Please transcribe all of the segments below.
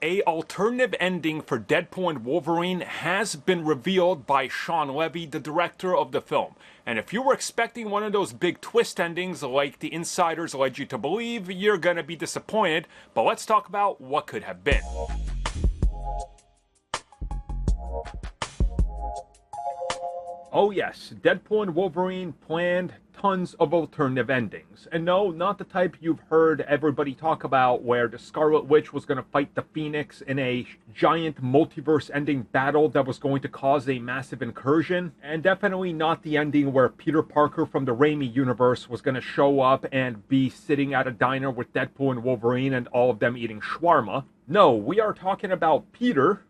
A alternative ending for Deadpool and Wolverine has been revealed by Shawn Levy, the director of the film. And if you were expecting one of those big twist endings like the insiders led you to believe, you're gonna be disappointed. But let's talk about what could have been. Oh yes, Deadpool and Wolverine planned tons of alternative endings. And no, not the type you've heard everybody talk about where the Scarlet Witch was going to fight the Phoenix in a giant multiverse-ending battle that was going to cause a massive incursion. And definitely not the ending where Peter Parker from the Raimi universe was going to show up and be sitting at a diner with Deadpool and Wolverine and all of them eating shawarma. No, we are talking about Peterpool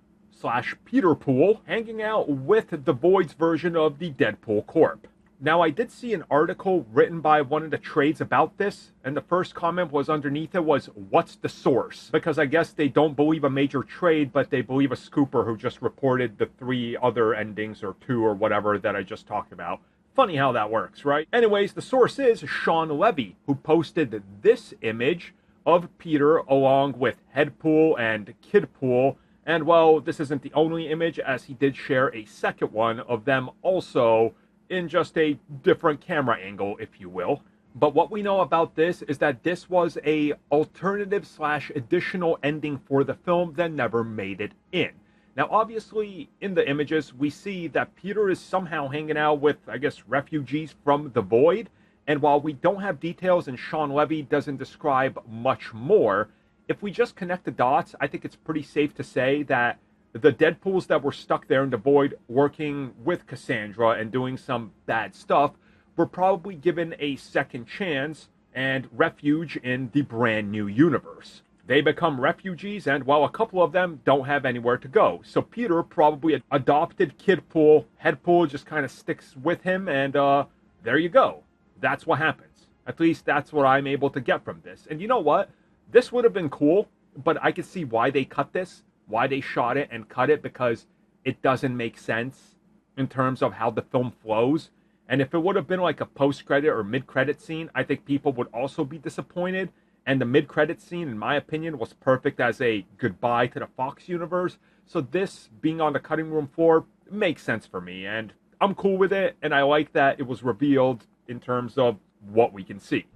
hanging out with the Void's version of the Deadpool Corp. Now, I did see an article written by one of the trades about this, and the first comment was underneath it was, "What's the source?" Because I guess they don't believe a major trade, but they believe a scooper who just reported the 3 other endings, or 2 or whatever that I just talked about. Funny how that works, right? Anyways, the source is Shawn Levy, who posted this image of Peter along with Headpool and Kidpool. And well, this isn't the only image, as he did share a second one of them also in just a different camera angle, if you will. But what we know about this is that this was a alternative / additional ending for the film that never made it in. Now, obviously, in the images, we see that Peter is somehow hanging out with, I guess, refugees from the Void. And while we don't have details and Shawn Levy doesn't describe much more, if we just connect the dots, I think it's pretty safe to say that the Deadpools that were stuck there in the Void working with Cassandra and doing some bad stuff were probably given a second chance and refuge in the brand new universe. They become refugees, and well, a couple of them don't have anywhere to go. So Peter probably adopted Kidpool. Headpool just kind of sticks with him, and there you go. That's what happens. At least that's what I'm able to get from this. And you know what? This would have been cool, but I could see why they cut this, why they shot it and cut it, because it doesn't make sense in terms of how the film flows. And if it would have been like a post-credit or mid-credit scene, I think people would also be disappointed. And the mid-credit scene, in my opinion, was perfect as a goodbye to the Fox universe. So this being on the cutting room floor makes sense for me, and I'm cool with it, and I like that it was revealed in terms of what we can see.